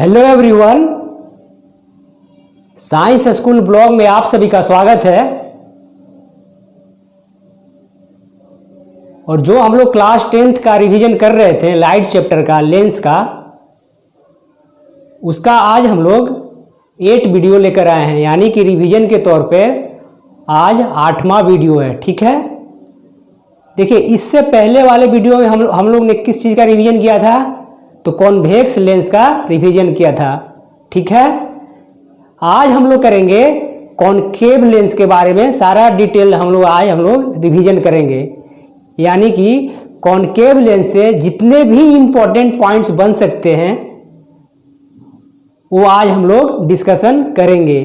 Hello everyone, science school blog में आप सभी का स्वागत है। और जो हम लोग क्लास 10th का रिवीजन कर रहे थे लाइट चैप्टर का, लेंस का, उसका आज हम लोग 8 वीडियो लेकर आए हैं, यानी कि रिवीजन के तौर पे आज 8वां वीडियो है। ठीक है, देखिए इससे पहले वाले वीडियो में हम लोग ने किस चीज़ का रिवीजन किया था? तो कॉन्वेक्स लेंस का रिवीजन किया था। ठीक है, आज हम लोग करेंगे कॉनकेव लेंस के बारे में सारा डिटेल हम लोग रिवीजन करेंगे। यानी कि कॉनकेव लेंस से जितने भी इम्पोर्टेंट पॉइंट्स बन सकते हैं वो आज हम लोग डिस्कशन करेंगे।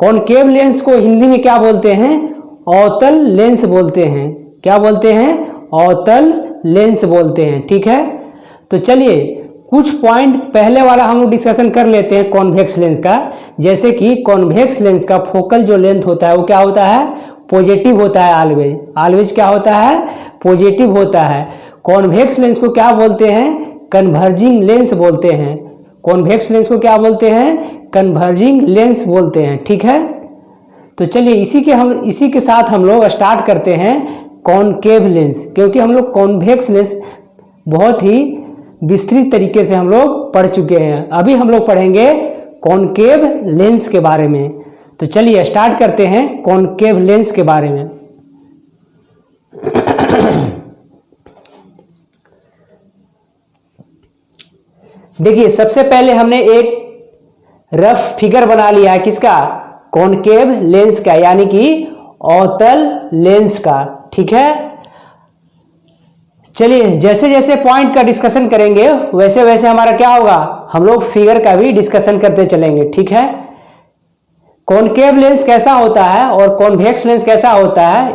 कॉनकेव लेंस को हिंदी में क्या बोलते हैं? अवतल लेंस बोलते हैं। क्या बोलते हैं? अवतल लेंस बोलते हैं। ठीक है, तो चलिए कुछ पॉइंट पहले वाला हम लोग डिस्कशन कर लेते हैं कॉन्वेक्स लेंस का। जैसे कि कॉन्वेक्स लेंस का फोकल जो लेंथ होता है वो क्या होता है? पॉजिटिव होता है। ऑलवेज क्या होता है? पॉजिटिव होता है। कॉन्वेक्स लेंस को क्या बोलते हैं? कन्वर्जिंग लेंस बोलते हैं। कॉन्वेक्स लेंस को क्या बोलते हैं? कन्वर्जिंग लेंस बोलते हैं। ठीक है, तो चलिए इसी के साथ हम लोग स्टार्ट करते हैं कॉनकेव लेंस, क्योंकि हम लोग कॉन्वेक्स लेंस बहुत ही विस्तृत तरीके से हम लोग पढ़ चुके हैं। अभी हम लोग पढ़ेंगे कॉनकेव लेंस के बारे में। तो चलिए स्टार्ट करते हैं कॉनकेव लेंस के बारे में। देखिए सबसे पहले हमने एक रफ फिगर बना लिया है। किसका? कॉनकेव लेंस का, यानी कि अवतल लेंस का। ठीक है, चलिए जैसे जैसे पॉइंट का डिस्कशन करेंगे वैसे वैसे हमारा क्या होगा, हम लोग फिगर का भी डिस्कशन करते चलेंगे। ठीक है, कॉनकेव लेंस कैसा होता है और कॉन्वेक्स लेंस कैसा होता है,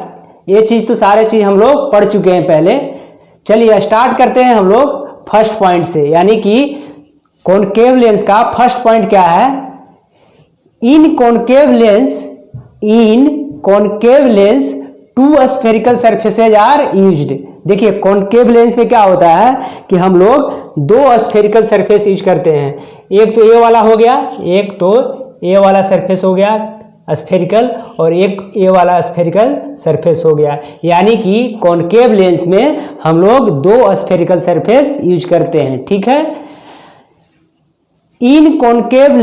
ये चीज तो सारे चीज हम लोग पढ़ चुके हैं पहले। चलिए स्टार्ट करते हैं हम लोग फर्स्ट पॉइंट से, यानी कि कॉनकेव लेंस का फर्स्ट पॉइंट क्या है? In concave lens 2 spherical surfaces are used. देखिए कॉनकेव लेंस में क्या होता है कि हम लोग 2 स्फेरिकल सरफेस यूज करते हैं। एक तो ये वाला हो गया, एक तो ये वाला सरफेस हो गया स्फेरिकल, और एक ये वाला स्फेरिकल सरफेस हो गया। यानी कि कॉनकेव लेंस में हम लोग 2 स्फेरिकल सरफेस यूज करते हैं। ठीक है, in concave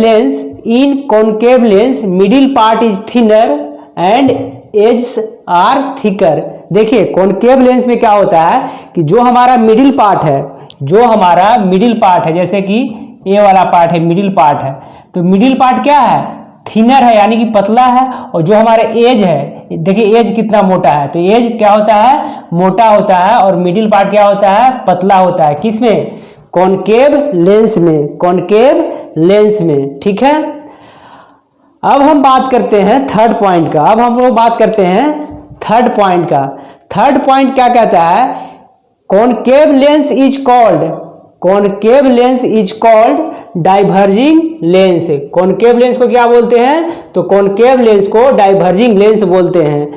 lens middle part is thinner and edge are thicker. देखिए कॉनकेव लेंस में क्या होता है कि जो हमारा मिडिल पार्ट है, जैसे कि ये वाला पार्ट है, मिडिल पार्ट है, तो मिडिल पार्ट क्या है? थिनर है, यानी कि पतला है। और जो हमारा एज है, देखिए एज कितना मोटा है, तो एज क्या होता है? मोटा होता है। और मिडिल पार्ट क्या होता है? पतला होता है। किसमें? कॉनकेव लेंस में। कॉनकेव लेंस में। ठीक है, अब हम बात करते हैं थर्ड पॉइंट का। थर्ड पॉइंट क्या कहता है? Concave lens is called diverging lens. Concave lens को क्या बोलते हैं? तो कॉनकेव लेंस को डाइवर्जिंग लेंस बोलते हैं।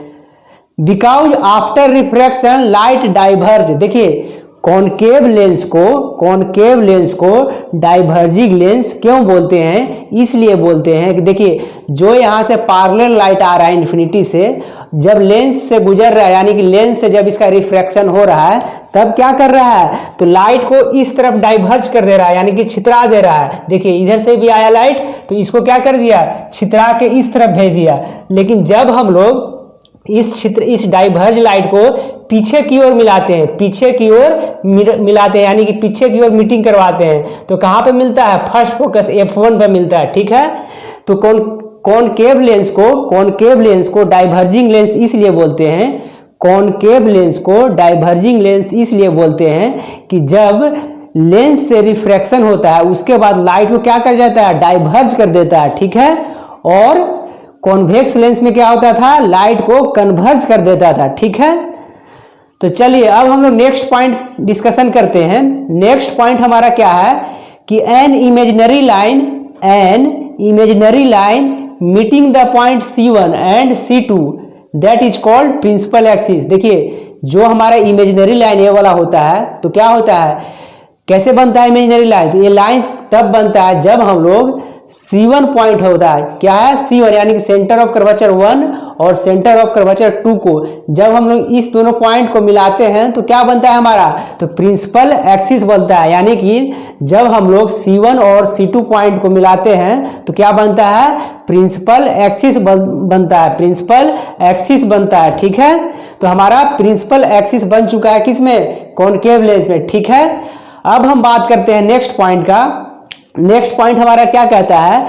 Because after refraction light diverge. देखिए कॉनकेव लेंस को डाइवर्जिंग लेंस क्यों बोलते हैं? इसलिए बोलते हैं कि देखिए जो यहाँ से पैरेलल लाइट आ रहा है इन्फिनिटी से, जब लेंस से गुजर रहा है, यानी कि लेंस से जब इसका रिफ्रैक्शन हो रहा है, तब क्या कर रहा है? तो लाइट को इस तरफ डाइवर्ज कर दे रहा है, यानी कि छितरा दे रहा है। देखिए इधर से भी आया लाइट, तो इसको क्या कर दिया? छितरा के इस तरफ भेज दिया। लेकिन जब हम लोग इस डाइवर्ज लाइट को पीछे की ओर मिलाते हैं, यानी कि पीछे की ओर मीटिंग करवाते हैं, तो कहाँ पे मिलता है? फर्स्ट फोकस F1 पे मिलता है। ठीक है, तो कॉनकेव लेंस को डाइवर्जिंग लेंस इसलिए बोलते हैं। कॉनकेव लेंस को डाइवर्जिंग लेंस इसलिए बोलते हैं कि जब लेंस से रिफ्रैक्शन होता है उसके बाद लाइट को क्या कर जाता है? डाइवर्ज कर देता है। ठीक है, और कॉन्वेक्स लेंस में क्या होता था? लाइट को कन्वर्ज कर देता था। ठीक है, तो चलिए अब हम लोग नेक्स्ट पॉइंट डिस्कशन करते हैं। नेक्स्ट पॉइंट हमारा क्या है कि an imaginary line meeting the point C1 and C2 that is called principal axis. देखिए जो हमारा इमेजिनरी लाइन ये वाला होता है, तो क्या होता है, कैसे बनता है इमेजिनरी लाइन? तो ये लाइन तब बनता है जब हम लोग C1 पॉइंट होता है, क्या है C1 यानी कि सेंटर ऑफ कर्वेचर 1 और सेंटर ऑफ कर्वेचर 2 को जब हम लोग इस दोनों पॉइंट को मिलाते हैं तो क्या बनता है हमारा, तो प्रिंसिपल एक्सिस बनता है। यानी कि जब हम लोग C1 और C2 पॉइंट को मिलाते हैं तो क्या बनता है, प्रिंसिपल एक्सिस बनता है, प्रिंसिपल एक्सिस बनता है। ठीक है, तो हमारा प्रिंसिपल एक्सिस बन चुका है किसमें, कॉनकेव लेंस में। ठीक है, अब हम बात करते हैं नेक्स्ट पॉइंट का। नेक्स्ट पॉइंट हमारा क्या कहता है,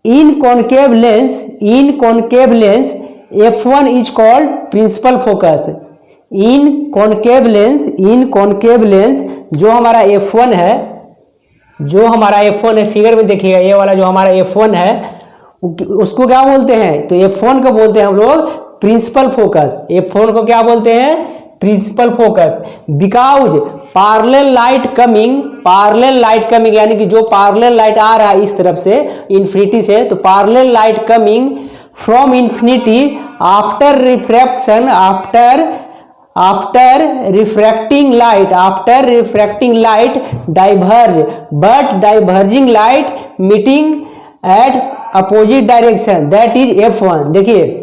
in concave lens F1 is called principal focus. In concave lens जो हमारा F1 है, फिगर में देखिएगा, ये वाला जो हमारा F1 है उसको क्या बोलते हैं, तो F1 को बोलते हैं हम लोग प्रिंसिपल फोकस। F1 को क्या बोलते हैं, principal focus. Because parallel light coming यानी कि जो पैरेलल लाइट आ रहा है इस तरफ से इन्फिनिटी से, तो parallel light coming from infinity after refracting light diverge, but diverging light meeting at opposite direction, that is F1। देखिए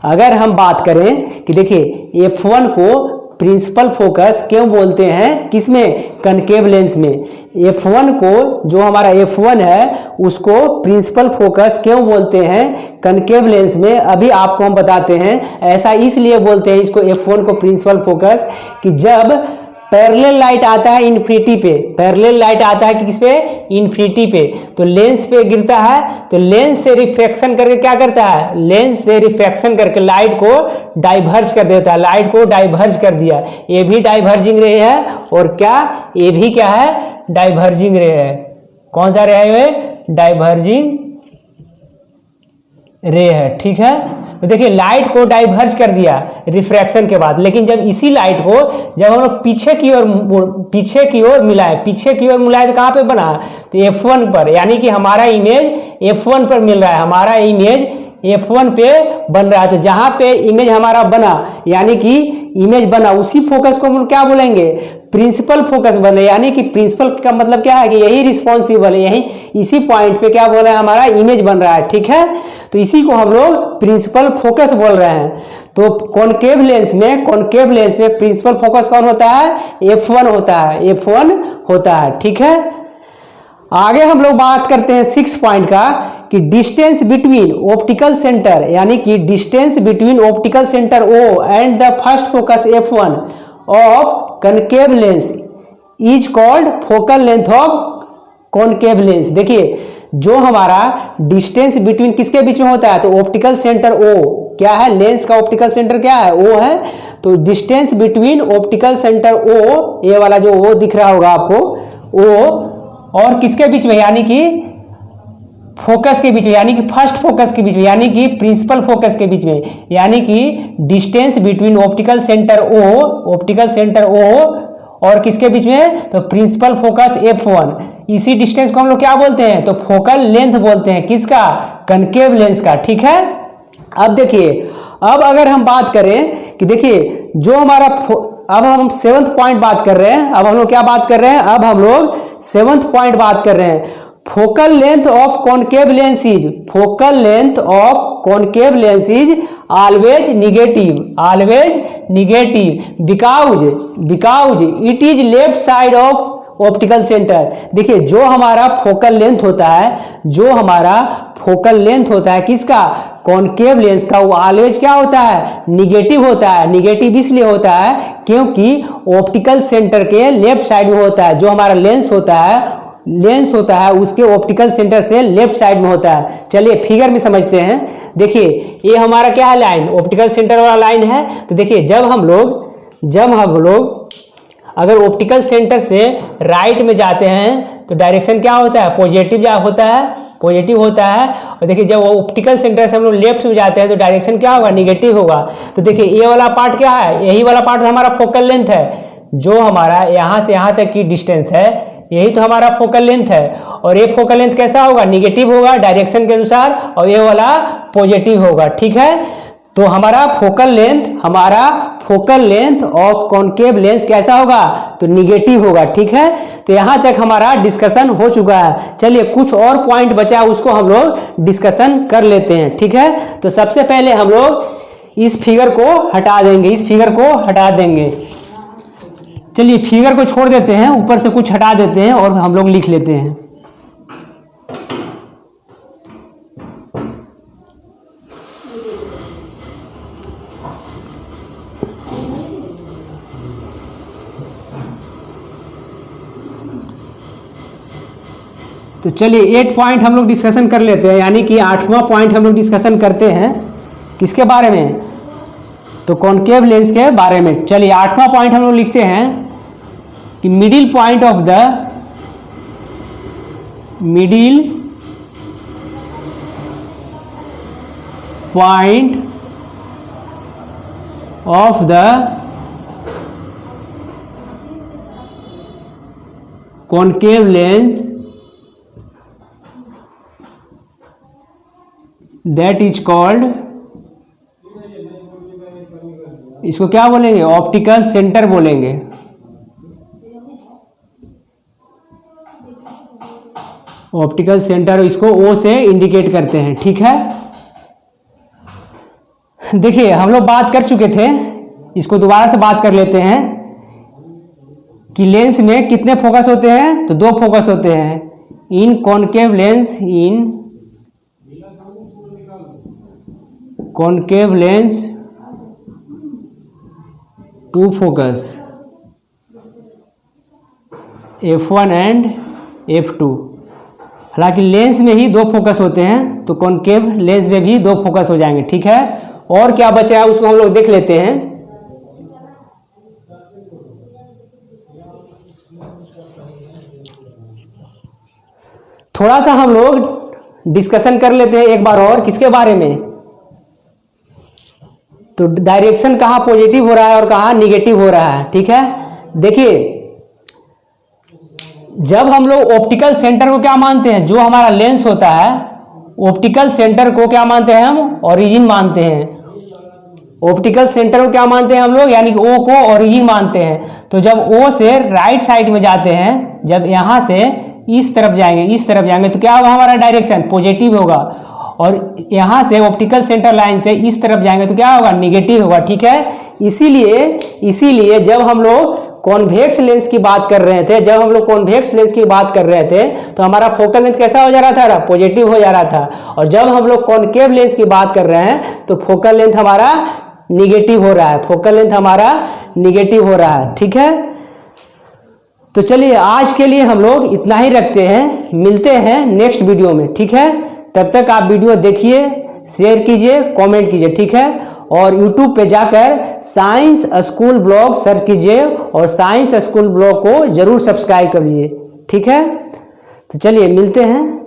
अगर हम बात करें कि देखिए F1 को प्रिंसिपल फोकस क्यों बोलते हैं, किसमें, कनकेव लेंस में। F1 को, जो हमारा F1 है उसको प्रिंसिपल फोकस क्यों बोलते हैं, कनकेव लेंस में। अभी आपको हम बताते हैं, ऐसा इसलिए बोलते हैं इसको F1 को प्रिंसिपल फोकस कि जब पैरेलल लाइट आता है इन्फिनिटी पे, पैरेलल लाइट आता है किस पे, इन्फिनिटी पे, तो लेंस पे गिरता है, तो लेंस से रिफ्रैक्शन करके क्या करता है, लेंस से रिफ्रैक्शन करके लाइट को डाइवर्ज कर देता है, लाइट को डाइवर्ज कर दिया। ये भी डाइवर्जिंग रे है, और क्या, ये भी क्या है, डाइवर्जिंग रे है। कौन सा रे है ये, डाइवर्जिंग रे है। ठीक है, तो देखिए लाइट को डाइवर्ज कर दिया रिफ्रैक्शन के बाद, लेकिन जब इसी लाइट को जब हम लोग पीछे की ओर मिलाए तो कहाँ पे बना, तो F1 पर, यानी कि हमारा इमेज F1 पर मिल रहा है, हमारा इमेज F1 पे बन रहा है। तो जहां पे इमेज हमारा बना, यानी कि इमेज बना, उसी फोकस को हम क्या बोलेंगे, प्रिंसिपल फोकस बने। यानी कि प्रिंसिपल का मतलब क्या है कि यही रिस्पॉन्सिबल है, यही इसी पॉइंट पे क्या बोल रहे हैं, हमारा इमेज बन रहा है। ठीक है, तो इसी को हम लोग प्रिंसिपल फोकस बोल रहे हैं। तो कॉनकेव लेंस में प्रिंसिपल फोकस कौन होता है, F1 होता है। ठीक है, आगे हम लोग बात करते हैं 6 पॉइंट का, कि डिस्टेंस बिटवीन ऑप्टिकल सेंटर, यानी कि distance between optical centre O and the first focus F1 of concave lens is called focal length of concave lens. देखिए जो हमारा डिस्टेंस बिटवीन किसके बीच में होता है, तो ऑप्टिकल सेंटर O, क्या है, लेंस का ऑप्टिकल सेंटर क्या है, O है। तो distance between optical centre O, ये वाला जो O दिख रहा होगा आपको, O और किसके बीच में, यानी कि फोकस के बीच में, यानी कि फर्स्ट फोकस के बीच में, यानी कि प्रिंसिपल फोकस के बीच में, यानी कि distance between optical centre O और किसके बीच में, तो प्रिंसिपल फोकस F1। इसी डिस्टेंस को हम लोग क्या बोलते हैं, तो फोकल लेंथ बोलते हैं, किसका, कनकेव लेंस का। ठीक है, अब देखिए, अब अगर हम बात करें कि देखिए जो हमारा अब हम 7th पॉइंट बात कर रहे हैं, अब हम लोग क्या बात कर रहे हैं, अब हम लोग 7th पॉइंट बात कर रहे हैं। Focal length of concave lens is always negative because it is left side of optical centre. देखिए जो हमारा फोकल लेंथ होता है किसका, कॉनकेव लेंस का, वो ऑलवेज क्या होता है, निगेटिव होता है। निगेटिव इसलिए होता है क्योंकि ऑप्टिकल सेंटर के लेफ्ट साइड में होता है। जो हमारा लेंस होता है उसके ऑप्टिकल सेंटर से लेफ्ट साइड में होता है। चलिए फिगर में समझते हैं। देखिए ये हमारा क्या है, लाइन, ऑप्टिकल सेंटर वाला लाइन है। तो देखिए जब हम लोग अगर ऑप्टिकल सेंटर से राइट में जाते हैं तो डायरेक्शन क्या होता है, पॉजिटिव होता है। और देखिए जब ऑप्टिकल सेंटर से हम लोग लेफ्ट में जाते हैं तो डायरेक्शन क्या होगा, निगेटिव होगा। तो देखिए ये वाला पार्ट क्या है, यही वाला पार्ट हमारा फोकल लेंथ है। जो हमारा यहाँ से यहाँ तक की डिस्टेंस है, यही तो हमारा फोकल लेंथ है। और ये फोकल लेंथ कैसा होगा, निगेटिव होगा डायरेक्शन के अनुसार, और ये वाला पॉजिटिव होगा। ठीक है, तो हमारा focal length of concave lens कैसा होगा, तो निगेटिव होगा। ठीक है, तो यहाँ तक हमारा डिस्कशन हो चुका है। चलिए कुछ और पॉइंट बचा है उसको हम लोग डिस्कशन कर लेते हैं। ठीक है, तो सबसे पहले हम लोग इस फिगर को हटा देंगे, चलिए फिगर को छोड़ देते हैं, ऊपर से कुछ हटा देते हैं और हम लोग लिख लेते हैं। तो चलिए 8 पॉइंट हम लोग डिस्कशन कर लेते हैं, यानी कि 8वां पॉइंट हम लोग डिस्कशन करते हैं किसके बारे में, तो कॉनकेव लेंस के बारे में। चलिए 8वां पॉइंट हम लोग लिखते हैं कि middle point of the concave lens that is called, इसको क्या बोलेंगे, ऑप्टिकल सेंटर बोलेंगे। ऑप्टिकल सेंटर इसको ओ से इंडिकेट करते हैं। ठीक है, देखिए हम लोग बात कर चुके थे, इसको दोबारा से बात कर लेते हैं कि लेंस में कितने फोकस होते हैं, तो 2 फोकस होते हैं। In concave lens 2 focus, F1 and F2। हालांकि लेंस में ही 2 फोकस होते हैं, तो कॉनकेव लेंस में भी 2 फोकस हो जाएंगे। ठीक है, और क्या बचा है उसको हम लोग देख लेते हैं। थोड़ा सा हम लोग डिस्कशन कर लेते हैं एक बार और, किसके बारे में, तो डायरेक्शन कहाँ पॉजिटिव हो रहा है और कहाँ निगेटिव हो रहा है। ठीक है, देखिए जब हम लोग ऑप्टिकल सेंटर को क्या मानते हैं, जो हमारा लेंस होता है, ऑप्टिकल सेंटर को क्या मानते हैं हम, ओरिजिन मानते हैं। ऑप्टिकल सेंटर को क्या मानते हैं हम लोग, यानी कि ओ को ओरिजिन मानते हैं। तो जब ओ से राइट साइड में जाते हैं, जब यहाँ से इस तरफ जाएंगे तो क्या होगा, हमारा डायरेक्शन पॉजिटिव होगा, और यहाँ से ऑप्टिकल सेंटर लाइन से इस तरफ जाएंगे तो क्या होगा, निगेटिव होगा। ठीक है, इसीलिए जब हम लोग कॉन्वेक्स लेंस की बात कर रहे थे, तो हमारा फोकल लेंथ कैसा हो जा रहा था, पॉजिटिव हो जा रहा था। और जब हम लोग कॉनकेव लेंस की बात कर रहे हैं तो फोकल लेंथ हमारा निगेटिव हो रहा है। ठीक है, तो चलिए आज के लिए हम लोग इतना ही रखते हैं, मिलते हैं नेक्स्ट वीडियो में। ठीक है, तब तक आप वीडियो देखिए, शेयर कीजिए, कमेंट कीजिए। ठीक है, और YouTube पे जाकर साइंस स्कूल ब्लॉग सर्च कीजिए और साइंस स्कूल ब्लॉग को जरूर सब्सक्राइब करिए। ठीक है, तो चलिए मिलते हैं।